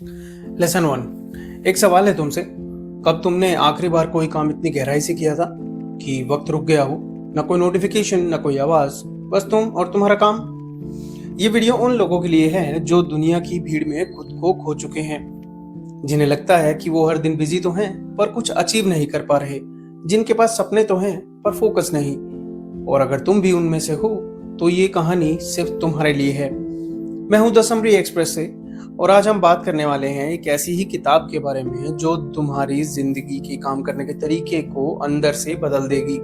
Lesson 1। एक सवाल है तुमसे। कब तुमने आखिरी बार कोई काम इतनी गहराई से किया था कि वक्त रुक गया हो? ना कोई नोटिफिकेशन, ना कोई आवाज, बस तुम और तुम्हारा काम। ये वीडियो उन लोगों के लिए है जो दुनिया की भीड़ में खुद को खो चुके हैं, जिन्हें लगता है कि वो हर दिन बिजी तो हैं पर कुछ अचीव नहीं कर पा रहे, जिनके पास सपने तो हैं पर फोकस नहीं। और अगर तुम भी उनमें से हो तो ये कहानी सिर्फ तुम्हारे लिए है। मैं हूं द समरी एक्सप्रेस से, और आज हम बात करने वाले हैं एक ऐसी ही किताब के बारे में जो तुम्हारी जिंदगी के काम करने के तरीके को अंदर से बदल देगी।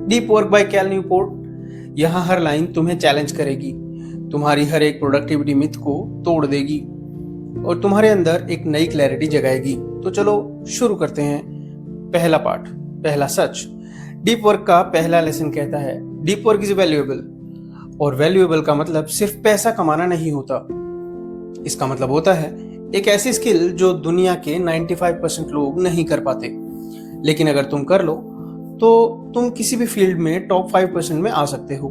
Deep work by Cal Newport. यहाँ हर लाइन तुम्हें चैलेंज करेगी, तुम्हारी हर एक प्रोडक्टिविटी मिथ को तोड़ देगी और तुम्हारे अंदर एक नई क्लैरिटी जगाएगी। तो चलो शुरू करते हैं। पहला पार्ट, पहला सच। डीप वर्क का पहला लेसन कहता है डीप वर्क इज वैल्यूएबल। और वैल्यूएबल का मतलब सिर्फ पैसा कमाना नहीं होता। इसका मतलब होता है एक ऐसी स्किल जो दुनिया के 95% लोग नहीं कर पाते, लेकिन अगर तुम कर लो तो तुम किसी भी फील्ड में टॉप 5% में आ सकते हो।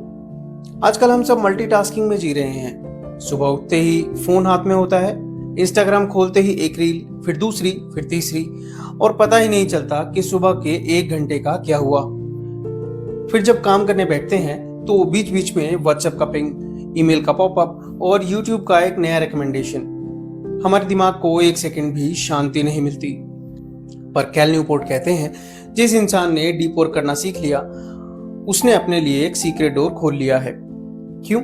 आजकल हम सब मल्टीटास्किंग में जी रहे हैं। सुबह उठते ही फोन हाथ में होता है, इंस्टाग्राम खोलते ही एक रील, फिर दूसरी, फिर तीसरी, और पता ही नहीं चलता कि सुबह के 1 घंटे का क्या हुआ। फिर जब काम करने बैठते हैं तो बीच बीच में व्हाट्सएप का पिंग, ईमेल का पॉपअप और यूट्यूब का एक नया रिकमेंडेशन। हमारे दिमाग को 1 सेकंड भी शांति नहीं मिलती। पर कैल न्यूपोर्ट कहते हैं जिस इंसान ने डीप वर्क करना सीख लिया उसने अपने लिए एक सीक्रेट डोर खोल लिया है। क्यों?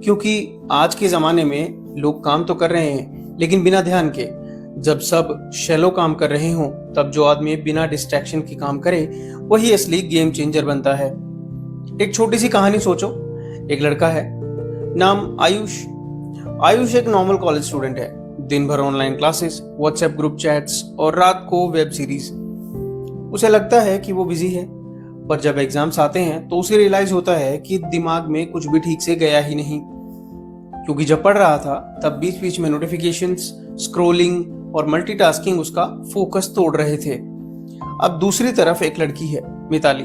क्योंकि आज के जमाने में लोग काम तो कर रहे हैं लेकिन बिना ध्यान के। जब सब शैलो काम कर रहे हों तब जो आदमी बिना डिस्ट्रैक्शन के काम करे वही असली गेम चेंजर बनता है। एक छोटी सी कहानी सोचो। एक लड़का है, नाम आयुष। आयुष एक नॉर्मल कॉलेज स्टूडेंट है। दिन भर online classes, WhatsApp group chats और रात को वेब सीरीज। उसे लगता है कि वो बिजी है, पर जब एग्जाम्स आते हैं तो उसे रियलाइज होता है कि दिमाग में कुछ भी ठीक से गया ही नहीं। क्योंकि जब पढ़ रहा था तब बीच बीच में नोटिफिकेशंस, स्क्रोलिंग और मल्टीटास्किंग उसका फोकस तोड़ रहे थे। अब दूसरी तरफ एक लड़की है, मिताली।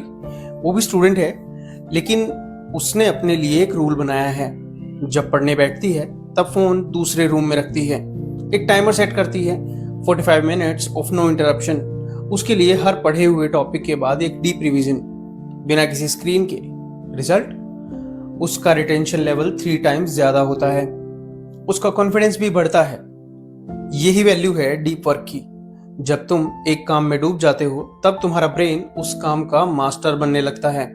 वो भी स्टूडेंट है, लेकिन उसने अपने लिए एक रूल बनाया है। जब पढ़ने बैठती है तब फोन दूसरे रूम में रखती है। एक टाइमर सेट करती है, 45 मिनट्स ऑफ नो इंटरप्शन। उसके लिए हर पढ़े हुए टॉपिक के बाद एक डीप रिवीजन, बिना किसी स्क्रीन के। रिजल्ट, उसका रिटेंशन लेवल 3 टाइम्स ज्यादा होता है। उसका कॉन्फिडेंस भी बढ़ता है। यही वैल्यू है डीप वर्क की। जब तुम एक काम में डूब जाते हो तब तुम्हारा ब्रेन उस काम का मास्टर बनने लगता है।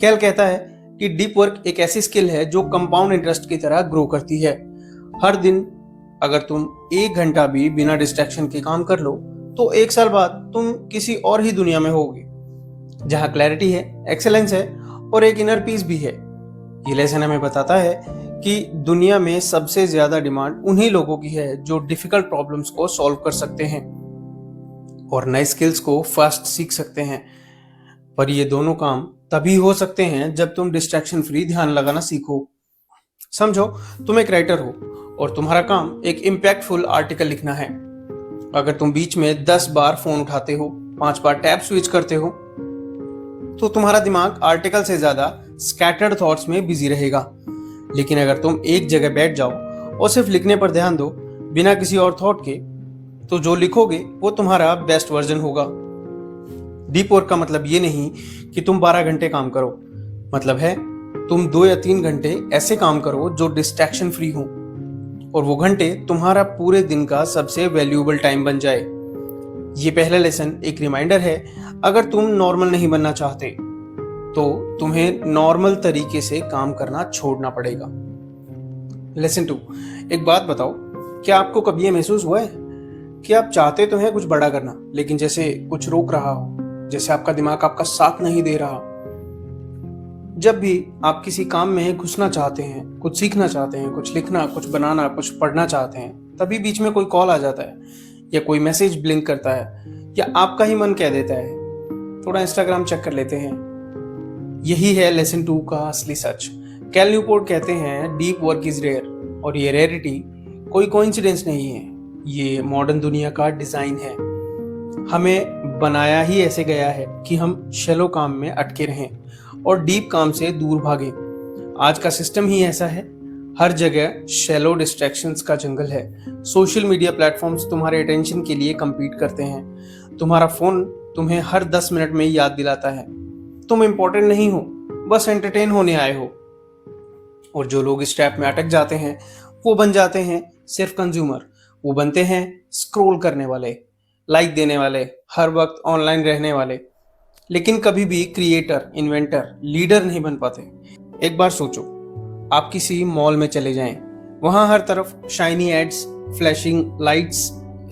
कैल कहता है कि डीप वर्क एक ऐसी स्किल है जो कंपाउंड इंटरेस्ट की तरह ग्रो करती है। हर दिन अगर तुम 1 घंटा भी बिना डिस्ट्रैक्शन के काम कर लो तो 1 साल बाद तुम किसी और ही दुनिया में होगे, जहां क्लैरिटी है, एक्सेलेंस है और एक इनर पीस भी है। ये लेसन हमें बताता है कि दुनिया में सबसे ज्यादा डिमांड उन्हीं लोगों की है जो डिफिकल्ट प्रॉब्लम्स को सॉल्व कर सकते हैं और नए स्किल्स को फास्ट सीख सकते हैं। पर ये दोनों काम तभी हो सकते हैं जब तुम डिस्ट्रैक्शन फ्री ध्यान लगाना सीखो। समझो तुम एक राइटर हो और तुम्हारा काम एक इम्पैक्टफुल आर्टिकल लिखना है। अगर तुम बीच में 10 बार फोन उठाते हो, 5 बार टैब स्विच करते हो, तो तुम्हारा दिमाग आर्टिकल से ज्यादा स्कैटर्ड थॉट्स में बिजी रहेगा। लेकिन अगर तुम एक जगह बैठ जाओ और सिर्फ लिखने पर ध्यान दो, बिना किसी और थॉट के, तो जो लिखोगे वो तुम्हारा बेस्ट वर्जन होगा। डीप वर्क का मतलब ये नहीं कि तुम 12 घंटे काम करो। मतलब है तुम 2 या 3 घंटे ऐसे काम करो जो डिस्ट्रैक्शन फ्री हो, और वो घंटे तुम्हारा पूरे दिन का सबसे वैल्यूएबल टाइम बन जाए। ये पहला लेसन एक रिमाइंडर है। अगर तुम नॉर्मल नहीं बनना चाहते तो तुम्हें नॉर्मल तरीके से काम करना छोड़ना पड़ेगा। लेसन 2। एक बात बताओ, क्या आपको कभी ये महसूस हुआ है कि आप चाहते तो हैं कुछ बड़ा करना, लेकिन जैसे कुछ रोक रहा हो, जैसे आपका दिमाग आपका साथ नहीं दे रहा? जब भी आप किसी काम में घुसना चाहते हैं, कुछ सीखना चाहते हैं, कुछ लिखना, कुछ बनाना, कुछ पढ़ना चाहते हैं, तभी बीच में कोई कॉल आ जाता है या कोई मैसेज ब्लिंक करता है या आपका ही मन कह देता है थोड़ा इंस्टाग्राम चेक कर लेते हैं। यही है लेसन 2 का असली सच। कैल न्यूपोर्ट कहते हैं डीप वर्क इज रेयर, और ये रेयरिटी कोई कोइंसिडेंस नहीं है। ये मॉडर्न दुनिया का डिजाइन है। हमें बनाया ही ऐसे गया है कि हम शैलो काम में अटके रहें और डीप काम से दूर भागें। आज का सिस्टम ही ऐसा है। हर जगह शैलो डिस्ट्रैक्शंस का जंगल है। सोशल मीडिया प्लेटफॉर्म्स तुम्हारे अटेंशन के लिए compete करते हैं। तुम्हारा फोन तुम्हें हर 10 मिनट में याद दिलाता है तुम इम्पोर्टेंट नहीं हो, बस एंटरटेन होने आए हो। और जो लोग इस ट्रैप में अटक जाते हैं वो बन जाते हैं सिर्फ कंज्यूमर। वो बनते हैं स्क्रॉल करने वाले, लाइक देने वाले, हर वक्त ऑनलाइन रहने वाले, लेकिन कभी भी क्रिएटर, इन्वेंटर, लीडर नहीं बन पाते। एक बार सोचो, आप किसी मॉल में चले जाएं, वहां हर तरफ shiny ads, flashing lights,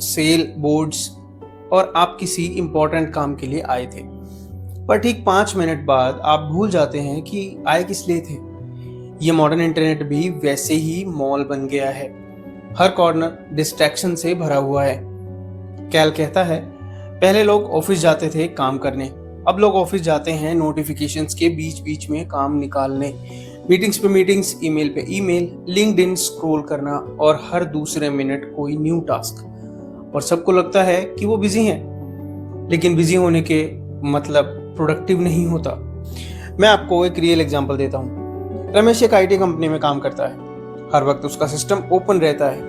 sale boards, और आप किसी इंपॉर्टेंट काम के लिए आए थे। पर ठीक 5 मिनट बाद आप भूल जाते हैं कि आए किस लिए थे। ये मॉडर्न इंटरनेट भी वैसे ही मॉल बन गया है। हर कॉर्नर डिस्ट्रैक्शन से भरा हुआ है। कैल कहता है, पहले लोग ऑफिस जाते थे काम करने, अब लोग ऑफिस जाते हैं नोटिफिकेशंस के बीच बीच में काम निकालने। मीटिंग्स पे मीटिंग्स, ईमेल पे ईमेल, लिंक्डइन स्क्रॉल करना और हर दूसरे मिनट कोई न्यू टास्क। और सबको लगता है कि वो बिजी हैं, लेकिन बिजी होने के मतलब प्रोडक्टिव नहीं होता। मैं आपको एक रियल एग्जांपल देता हूँ। रमेश एक आईटी कंपनी में काम करता है। हर वक्त उसका सिस्टम ओपन रहता है,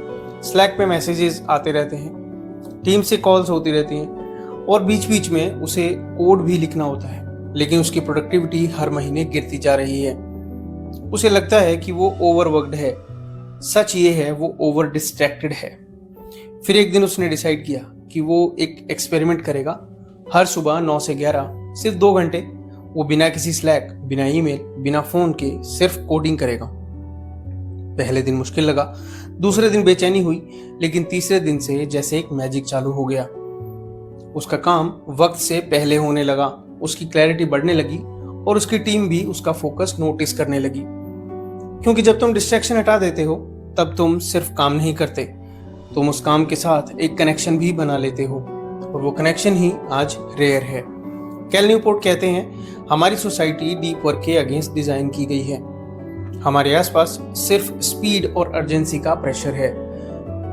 स्लैक पे मैसेजेस आते रहते हैं, टीम से कॉल्स होती रहती हैं और बीच बीच में उसे कोड भी लिखना होता है। लेकिन उसकी प्रोडक्टिविटी हर महीने गिरती जा रही है। उसे लगता है कि वो ओवरवर्कड है। सच ये है, वो ओवर डिस्ट्रैक्टेड है। फिर एक दिन उसने डिसाइड किया कि वो एक एक्सपेरिमेंट करेगा। हर सुबह 9 से 11 सिर्फ 2 घंटे वो बिना किसी स्लैक, बिना ईमेल, बिना फोन के सिर्फ कोडिंग करेगा। पहले दिन मुश्किल लगा, दूसरे दिन बेचैनी हुई, लेकिन तीसरे दिन से जैसे एक मैजिक चालू हो गया। उसका काम वक्त से पहले होने लगा, उसकी क्लैरिटी बढ़ने लगी और उसकी टीम भी उसका फोकस नोटिस करने लगी। क्योंकि जब तुम डिस्ट्रैक्शन हटा देते हो तब तुम सिर्फ काम नहीं करते, तुम उस काम के साथ एक कनेक्शन भी बना लेते हो, और वो कनेक्शन ही आज रेयर है। कैल न्यूपोर्ट कहते हैं, हमारी सोसाइटी डीप वर्क के अगेंस्ट डिजाइन की गई है। हमारे आसपास सिर्फ स्पीड और अर्जेंसी का प्रेशर है।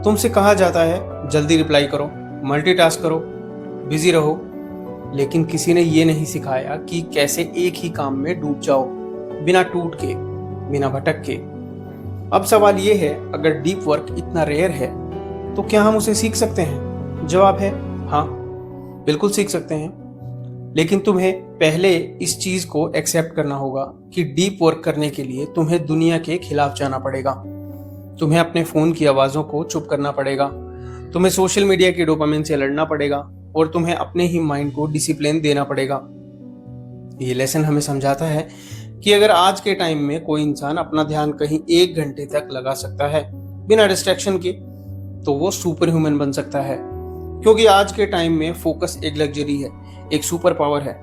तुमसे कहा जाता है जल्दी रिप्लाई करो, मल्टीटास्क करो, बिजी रहो, लेकिन किसी ने ये नहीं सिखाया कि कैसे एक ही काम में डूब जाओ, बिना टूट के, बिना भटक के। अब सवाल ये है, अगर डीप वर्क इतना रेयर है तो क्या हम उसे सीख सकते हैं? जवाब है हाँ, बिल्कुल सीख सकते हैं। लेकिन तुम्हें पहले इस चीज को एक्सेप्ट करना होगा कि डीप वर्क करने के लिए तुम्हें दुनिया के खिलाफ जाना पड़ेगा। तुम्हें अपने फोन की आवाजों को चुप करना पड़ेगा, तुम्हें सोशल मीडिया के डोपामिन से लड़ना पड़ेगा और तुम्हें अपने ही माइंड को डिसिप्लिन देना पड़ेगा। ये लेसन हमें समझाता है कि अगर आज के टाइम में कोई इंसान अपना ध्यान कहीं 1 घंटे तक लगा सकता है बिना डिस्ट्रैक्शन के, तो वो सुपर ह्यूमन बन सकता है। क्योंकि आज के टाइम में फोकस एक लग्जरी है, एक सुपर पावर है,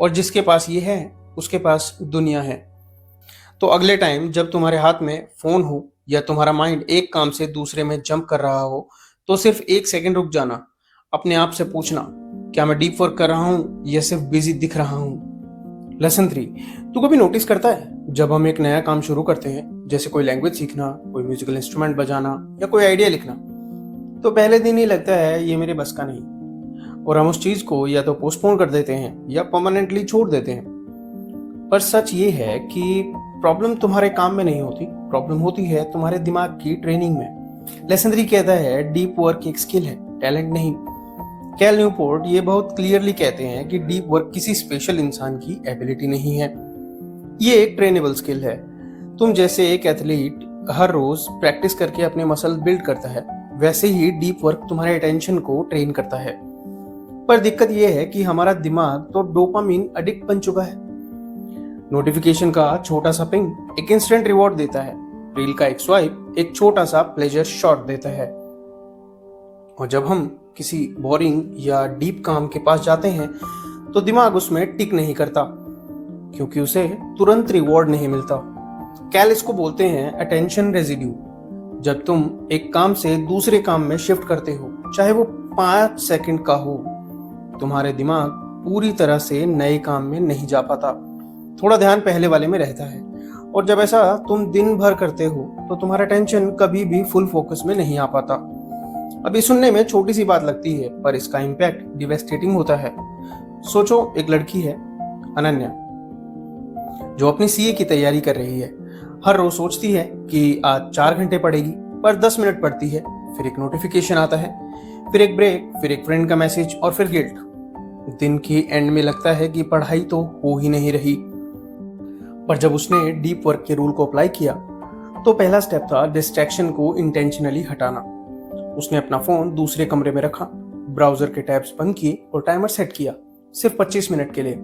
और जिसके पास ये है उसके पास दुनिया है। तो अगले टाइम जब तुम्हारे हाथ में फोन हो या तुम्हारा माइंड एक काम से दूसरे में जंप कर रहा हो, तो सिर्फ 1 सेकंड रुक जाना, अपने आप से पूछना, क्या मैं डीप वर्क कर रहा हूं या सिर्फ बिजी दिख रहा हूं? लेसन 3, तू कभी नोटिस करता है जब हम एक नया काम शुरू करते हैं, जैसे कोई लैंग्वेज सीखना, कोई म्यूजिकल इंस्ट्रूमेंट बजाना या कोई आइडिया लिखना, तो पहले दिन ही लगता है ये मेरे बस का नहीं, और हम उस चीज को या तो पोस्टपोन कर देते हैं या परमानेंटली छोड़ देते हैं। पर सच ये है कि प्रॉब्लम तुम्हारे काम में नहीं होती, प्रॉब्लम होती है तुम्हारे दिमाग की ट्रेनिंग में। लेसन 3 कहता है डीप वर्क एक स्किल है, टैलेंट नहीं। कैल न्यूपोर्ट ये बहुत क्लियरली कहते हैं कि डीप वर्क किसी स्पेशल इंसान की एबिलिटी नहीं है, ये एक ट्रेनेबल स्किल है। तुम जैसे एक एथलीट हर रोज प्रैक्टिस करके अपने मसल बिल्ड करता है, वैसे ही डीप वर्क तुम्हारे अटेंशन को ट्रेन करता है। पर दिक्कत यह है कि हमारा दिमाग तो डोपामिन एडिक्ट बन चुका है। नोटिफिकेशन का छोटा सा पिंग एक इंस्टेंट रिवॉर्ड देता है, रील का एक स्वाइप एक छोटा सा प्लेजर शॉट देता है, और जब हम किसी बोरिंग या डीप काम के पास जाते हैं तो दिमाग उसमें टिक नहीं करता, क्योंकि उसे तुरंत रिवॉर्ड नहीं मिलता। कैल इसको बोलते हैं अटेंशन रेजिड्यू। जब तुम एक काम से दूसरे काम में शिफ्ट करते हो, चाहे वो 5 सेकंड का हो, तुम्हारे दिमाग पूरी तरह से नए काम में नहीं जा पाता, थोड़ा ध्यान पहले वाले में रहता है। और जब ऐसा तुम दिन भर करते हो तो तुम्हारा टेंशन कभी भी फुल फोकस में नहीं आ पाता। अभी सुनने में छोटी सी बात लगती है, पर इसका इम्पैक्ट डिवेस्टेटिंग होता है। सोचो, एक लड़की है अनन्या, जो अपनी सीए की तैयारी कर रही है। हर रोज सोचती है कि आज 4 घंटे पढ़ेगी, पर 10 मिनट पढ़ती है। फिर एक नोटिफिकेशन आता है, फिर एक ब्रेक, फिर एक फ्रेंड का मैसेज और फिर गिल्ट। दिन के एंड में लगता है कि पढ़ाई तो हो ही नहीं रही। पर जब उसने डीप वर्क के रूल को अप्लाई किया तो पहला स्टेप था डिस्ट्रैक्शन को इंटेंशनली हटाना। उसने अपना फोन दूसरे कमरे में रखा, ब्राउजर के टैब्स बंद किए और टाइमर सेट किया, सिर्फ 25 मिनट के लिए।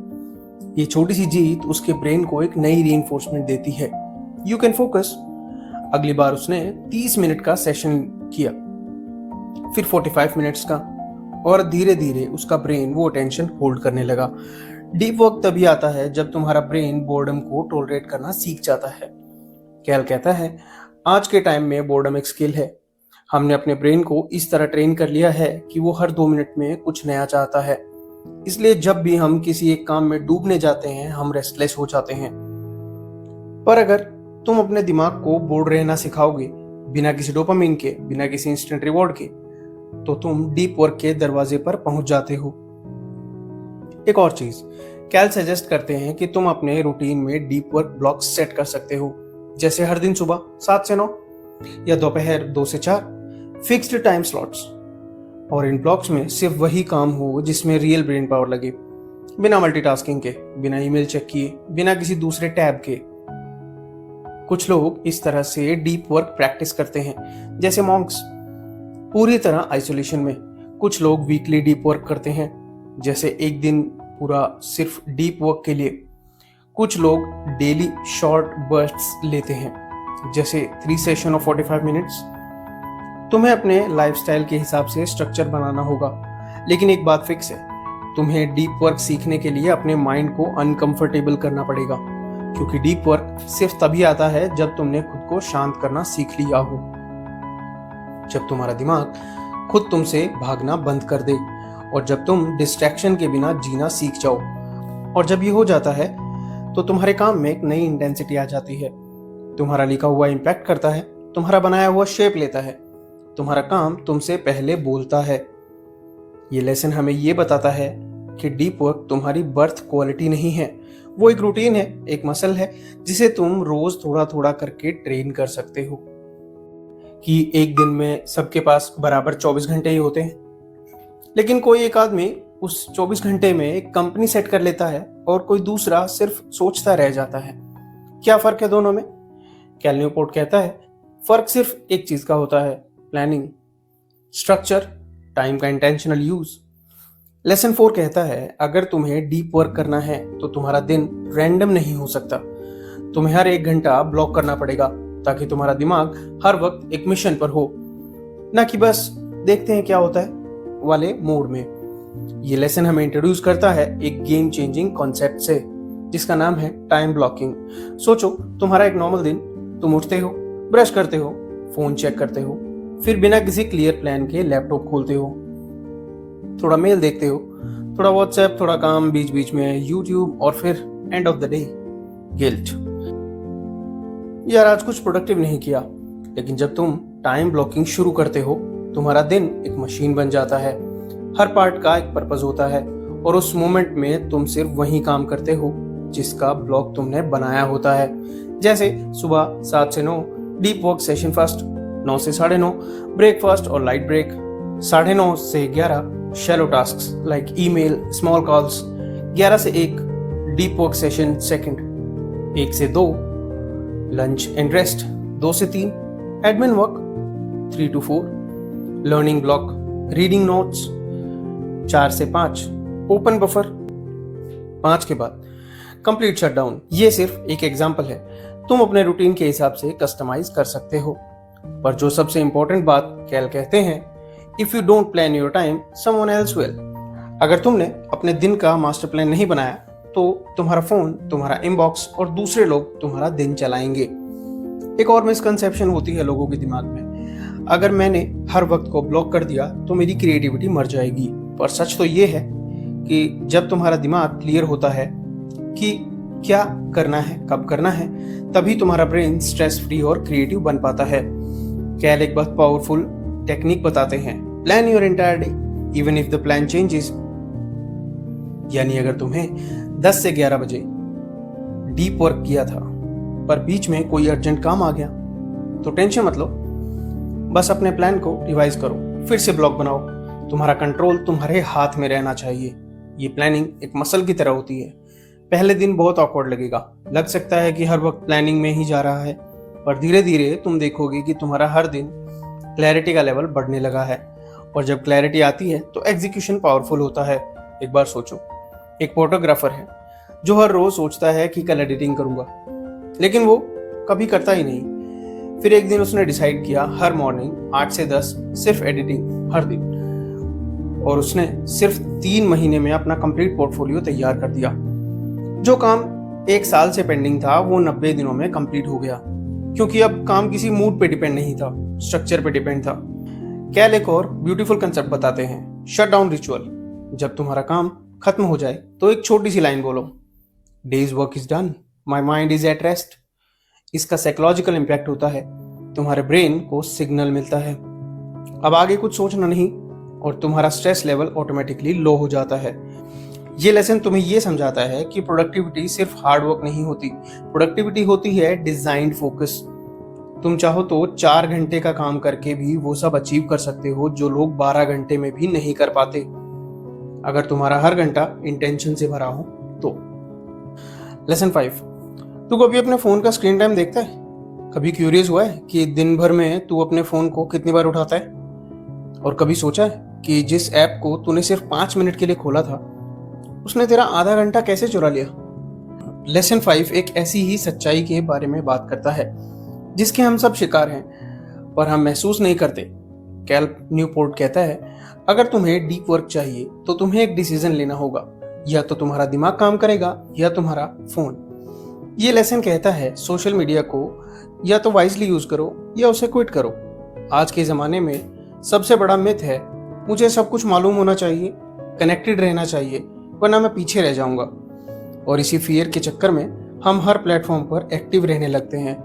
ये छोटी सी जीत उसके ब्रेन को एक नई रीइंफोर्समेंट देती है, यू कैन फोकस। अगली बार उसने 30 मिनट का सेशन किया, फिर 45 मिनट्स का, और धीरे धीरे उसका ब्रेन वो अटेंशन होल्ड करने लगा। डीप वर्क तभी आता है जब तुम्हारा ब्रेन बोर्डम को टॉलरेट करना सीख जाता है। कैल कहता है, आज के टाइम में बोर्डम एक स्किल है। हमने अपने ब्रेन को इस तरह ट्रेन कर लिया है कि वो हर 2 मिनट में कुछ नया चाहता है। इसलिए जब भी हम किसी एक काम में डूबने जाते हैं, हम रेस्टलेस हो जाते हैं। पर अगर तुम अपने दिमाग को बोर्ड रहना सिखाओगे, बिना किसी डोपामिन के, बिना किसी इंस्टेंट रिवॉर्ड के, तो तुम डीप वर्क के दरवाजे पर पहुंच जाते हो। एक और चीज, कैल सजेस्ट करते हैं कि तुम अपने रूटीन में डीप वर्क ब्लॉक्स सेट कर सकते हो, जैसे हर दिन सुबह 7 से 9 या दोपहर 2 से 4 फिक्स्ड टाइम स्लॉट्स। और इन ब्लॉक्स में सिर्फ वही काम हो जिसमें रियल ब्रेन पावर लगे, बिना मल्टीटास्किंग के, बिना ईमेल चेक किए, बिना किसी दूसरे टैब के। कुछ लोग इस तरह से डीप वर्क प्रैक्टिस करते हैं, जैसे मॉन्क्स, पूरी तरह आइसोलेशन में। कुछ लोग वीकली डीप वर्क करते हैं, जैसे एक दिन पूरा सिर्फ डीप वर्क के लिए। कुछ लोग डेली शॉर्ट बर्स्ट्स लेते हैं, जैसे 3 सेशन और 45 मिनट्स। तुम्हें अपने लाइफस्टाइल के हिसाब से स्ट्रक्चर बनाना होगा, लेकिन एक बात फिक्स है, तुम्हें डीप वर्क सीखने के लिए अपने माइंड को अनकंफर्टेबल करना पड़ेगा, क्योंकि डीप वर्क सिर्फ तभी आता है जब तुमने खुद को शांत करना सीख लिया हो। जब तुम्हारा दिमाग खुद तुमसे भागना बंद कर दे, और जब तुम डिस्ट्रैक्शन के बिना जीना सीख जाओ। और जब ये हो जाता है तो तुम्हारे काम में एक नई इंटेंसिटी आ जाती है। तुम्हारा लिखा हुआ इम्पैक्ट करता है, तुम्हारा बनाया हुआ शेप लेता है, तुम्हारा काम तुमसे पहले बोलता है। ये लेसन हमें ये बताता है कि डीप वर्क तुम्हारी बर्थ क्वालिटी नहीं है, वो एक रूटीन है, एक मसल है जिसे तुम रोज थोड़ा थोड़ा करके ट्रेन कर सकते हो। कि एक दिन में सबके पास बराबर 24 घंटे ही होते हैं, लेकिन कोई एक आदमी उस 24 घंटे में एक कंपनी सेट कर लेता है और कोई दूसरा सिर्फ सोचता रह जाता है। क्या फर्क है दोनों में? कैल न्यूपोर्ट कहता है, फर्क सिर्फ एक चीज का होता है, प्लानिंग, स्ट्रक्चर, टाइम का इंटेंशनल यूज। लेसन 4 कहता है, अगर तुम्हें डीप वर्क करना है तो तुम्हारा दिन रैंडम नहीं हो सकता। तुम्हें हर 1 घंटा ब्लॉक करना पड़ेगा, ताकि तुम्हारा दिमाग हर वक्त एक मिशन पर हो, ना कि बस देखते हैं क्या होता है वाले मोड में। ये लेसन हमें इंट्रोड्यूस करता है एक गेम चेंजिंग कॉन्सेप्ट से, जिसका नाम है टाइम ब्लॉकिंग। सोचो, तुम्हारा एक नॉर्मल दिन, तुम उठते हो, ब्रश करते हो, फोन चेक करते हो, फिर बिना किसी क्लियर प्लान के लैपटॉप खोलते हो, थोड़ा मेल देखते हो, थोड़ा व्हाट्सएप, थोड़ा काम बीच बीच में, यूट्यूब, और फिर end of the day guilt. यार आज कुछ प्रोडक्टिव नहीं किया। लेकिन जब तुम टाइम ब्लॉकिंग शुरू करते हो, तुम्हारा दिन एक मशीन बन जाता है। हर पार्ट का एक पर्पस होता है, और उस मोमेंट में तुम सिर्फ वही काम करते हो जिसका ब्लॉक तुमने बनाया होता है। जैसे सुबह 7 से 9 डीप वर्क सेशन फर्स्ट, 9 से 9:30 ब्रेकफास्ट और लाइट ब्रेक, 9:30 से 11 shallow tasks like email, small calls, 11 से 1 डीप वर्क सेशन सेकंड, 1 से 2 लंच एंड रेस्ट, 2 से 3 admin work, 3 to 4 learning block, reading notes, 4 से 5 ओपन बफर, 5 के बाद कंप्लीट शटडाउन। ये सिर्फ एक एग्जांपल है, तुम अपने रूटीन के हिसाब से कस्टमाइज कर सकते हो। पर जो सबसे इंपॉर्टेंट बात कैल कहते हैं, if you don't plan your time, someone else will. अगर तुमने अपने दिन का मास्टर प्लान नहीं बनाया तो तुम्हारा फोन, तुम्हारा इनबॉक्स और दूसरे लोग तुम्हारा दिन चलाएंगे। एक और मिसकंसेप्शन होती है लोगों के दिमाग में, अगर मैंने हर वक्त को ब्लॉक कर दिया तो मेरी क्रिएटिविटी मर जाएगी। पर सच तो ये है कि जब तुम्हारा दिमाग क्लियर होता है कि क्या करना है, कब करना है, तभी तुम्हारा ब्रेन स्ट्रेस फ्री और क्रिएटिव बन पाता है। कैल एक बहुत पावरफुल टेक्निक बताते हैं, plan your entire day even if the plan changes. यानी अगर तुम्हें 10 से 11 बजे डीप वर्क किया था, पर बीच में कोई अर्जेंट काम आ गया तो टेंशन मत लो, बस अपने प्लान को रिवाइज करो, फिर से ब्लॉग बनाओ। तुम्हारा कंट्रोल तुम्हारे हाथ में रहना चाहिए। ये प्लानिंग एक मसल की तरह होती है। पहले दिन बहुत ऑकवर्ड लगेगा, लग सकता है कि हर वक्त प्लानिंग में ही जा रहा है, पर धीरे धीरे तुम देखोगे कि तुम्हारा हर दिन क्लैरिटी का लेवल बढ़ने लगा है। और जब क्लैरिटी आती है तो एग्जीक्यूशन पावरफुल होता है। एक बार सोचो, एक फोटोग्राफर है जो हर रोज सोचता है कि कल एडिटिंग करूंगा, लेकिन वो कभी करता ही नहीं। फिर एक दिन उसने डिसाइड किया हर मॉर्निंग 8 से 10 सिर्फ एडिटिंग हर दिन, और उसने सिर्फ 3 महीने में अपना कंप्लीट पोर्टफोलियो तैयार कर दिया। जो काम 1 साल से पेंडिंग था वो 90 दिनों में कंप्लीट हो गया, क्योंकि अब काम किसी मूड पे डिपेंड नहीं था, स्ट्रक्चर पे डिपेंड था। कैल एक और ब्यूटीफुल कंसेप्ट बताते हैं, शट डाउन रिचुअल। जब तुम्हारा काम खत्म हो जाए तो एक छोटी सी लाइन बोलो, days work is done, my mind is at rest. इसका साइकोलॉजिकल इम्पैक्ट होता है, तुम्हारे ब्रेन को सिग्नल मिलता है अब आगे कुछ सोचना नहीं, और तुम्हारा स्ट्रेस लेवल ऑटोमेटिकली लो हो जाता है। ये लेसन तुम्हें ये समझाता है कि प्रोडक्टिविटी सिर्फ हार्ड वर्क नहीं होती, प्रोडक्टिविटी होती है डिजाइन्ड फोकस। तुम चाहो तो 4 घंटे का काम करके भी वो सब अचीव कर सकते हो जो लोग 12 घंटे में भी नहीं कर पाते, अगर तुम्हारा हर घंटा इंटेंशन से भरा हो तो। लेसन 5, तू कभी अपने फोन का स्क्रीन टाइम देखता है? कभी क्यूरियस हुआ है कि दिन भर में तू अपने फोन को कितनी बार उठाता है? और कभी सोचा है कि जिस ऐप को तूने सिर्फ 5 मिनट के लिए खोला था उसने तेरा आधा घंटा कैसे चुरा लिया? लेसन 5 एक ऐसी ही सच्चाई के बारे में बात करता है जिसके हम सब शिकार हैं, पर हम महसूस नहीं करते। कैल न्यूपोर्ट कहता है, अगर तुम्हें डीप वर्क चाहिए तो तुम्हें एक डिसीजन लेना होगा, या तो तुम्हारा दिमाग काम करेगा या तुम्हारा फोन। ये लेसन कहता है सोशल मीडिया को या तो वाइजली यूज करो या उसे क्विट करो। आज के जमाने में सबसे बड़ा मिथ है, मुझे सब कुछ मालूम होना चाहिए, कनेक्टेड रहना चाहिए, वरना मैं पीछे रह जाऊंगा। और इसी फियर के चक्कर में हम हर प्लेटफॉर्म पर एक्टिव रहने लगते हैं,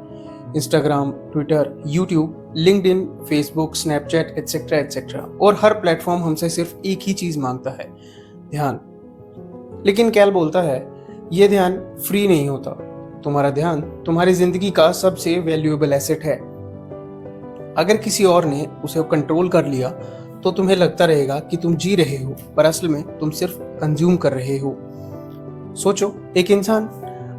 Instagram, Twitter, YouTube, LinkedIn, Facebook, Snapchat etcetera etcetera. और हर प्लेटफॉर्म हमसे सिर्फ एक ही चीज मांगता है, ध्यान। लेकिन कैल बोलता है ये ध्यान फ्री नहीं होता। तुम्हारा ध्यान तुम्हारी जिंदगी का सबसे वैल्यूएबल एसेट है। अगर किसी और ने उसे कंट्रोल कर लिया तो तुम्हें लगता रहेगा कि तुम जी रहे हो, पर असल में तुम सिर्फ कंज्यूम कर रहे हो। सोचो, एक इंसान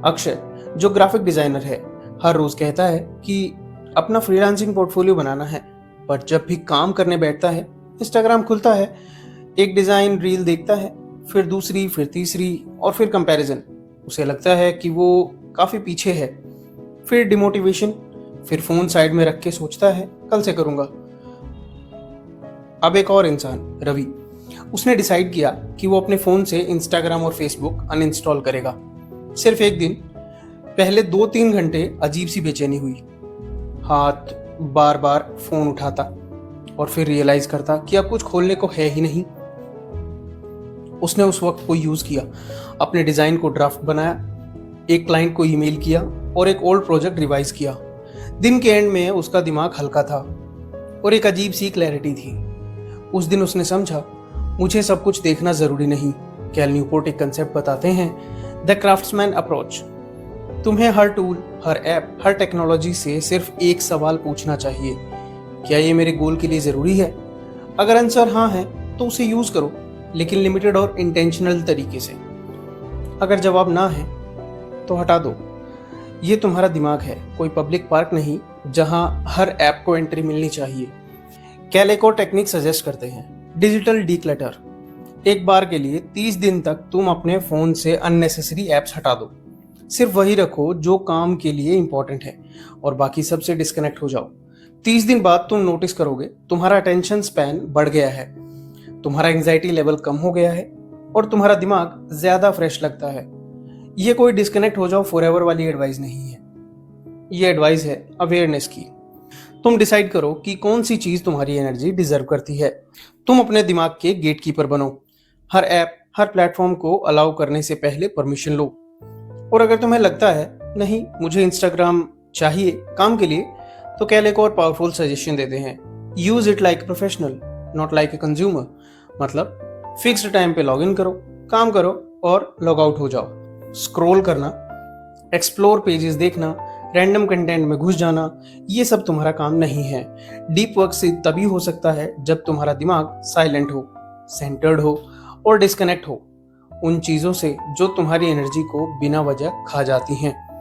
अक्षय जो ग्राफिक डिजाइनर है हर रोज कहता है कि अपना फ्रीलांसिंग पोर्टफोलियो बनाना है, पर जब भी काम करने बैठता है इंस्टाग्राम खुलता है, एक डिजाइन रील देखता है, फिर दूसरी, फिर तीसरी, और फिर कंपैरिजन। उसे लगता है कि वो काफी पीछे है, फिर डिमोटिवेशन, फिर फोन साइड में रख के सोचता है कल से करूंगा। अब एक और इंसान रवि, उसने डिसाइड किया कि वो अपने फोन से इंस्टाग्राम और फेसबुक अनइंस्टॉल करेगा। सिर्फ एक दिन पहले 2-3 घंटे अजीब सी बेचैनी हुई, हाथ बार बार फोन उठाता और फिर रियलाइज करता कि अब कुछ खोलने को है ही नहीं। उसने उस वक्त को यूज किया, अपने डिजाइन को ड्राफ्ट बनाया, एक क्लाइंट को ईमेल किया और एक ओल्ड प्रोजेक्ट रिवाइज किया। दिन के एंड में उसका दिमाग हल्का था और एक अजीब सी क्लैरिटी थी। उस दिन उसने समझा, मुझे सब कुछ देखना जरूरी नहीं। कैल न्यूपोर्ट एक कंसेप्ट बताते हैं, द क्राफ्ट्समैन अप्रोच। तुम्हें हर टूल, हर ऐप, हर टेक्नोलॉजी से सिर्फ एक सवाल पूछना चाहिए, क्या ये मेरे गोल के लिए जरूरी है? अगर आंसर हाँ है तो उसे यूज करो, लेकिन लिमिटेड और इंटेंशनल तरीके से। अगर जवाब ना है तो हटा दो। ये तुम्हारा दिमाग है, कोई पब्लिक पार्क नहीं जहां हर ऐप को एंट्री मिलनी चाहिए। कैल एक और टेक्निक सजेस्ट करते हैं, डिजिटल डीक्लटर। एक बार के लिए 30 दिन तक तुम अपने फोन से अननेसेसरी ऐप्स हटा दो, सिर्फ वही रखो जो काम के लिए इंपॉर्टेंट है, और बाकी सबसे डिस्कनेक्ट हो जाओ। 30 दिन बाद तुम नोटिस करोगे तुम्हारा अटेंशन स्पैन बढ़ गया है, तुम्हारा एंजाइटी लेवल कम हो गया है और तुम्हारा दिमाग ज्यादा फ्रेश लगता है। ये कोई डिस्कनेक्ट हो जाओ फॉरएवर वाली एडवाइस नहीं है, ये एडवाइस है अवेयरनेस की। तुम डिसाइड करो कि कौन सी चीज तुम्हारी एनर्जी डिजर्व करती है। तुम अपने दिमाग के गेटकीपर बनो। हर ऐप, हर प्लेटफॉर्म को अलाउ करने से पहले परमिशन लो। और अगर तुम्हें लगता है नहीं मुझे इंस्टाग्राम चाहिए काम के लिए, तो कैल एक और पावरफुल सजेशन देते हैं, use it like professional not like a consumer. मतलब फिक्स्ड टाइम पे लॉग इन करो, काम करो और लॉग आउट हो जाओ। स्क्रॉल करना, एक्सप्लोर पेजेस देखना, रैंडम कंटेंट में घुस जाना, ये सब तुम्हारा काम नहीं है। डीप वर्क से तभी हो सकता है जब तुम्हारा दिमाग साइलेंट हो, सेंटर्ड हो और डिस्कनेक्ट हो उन चीज़ों से जो तुम्हारी एनर्जी को बिना वजह खा जाती हैं।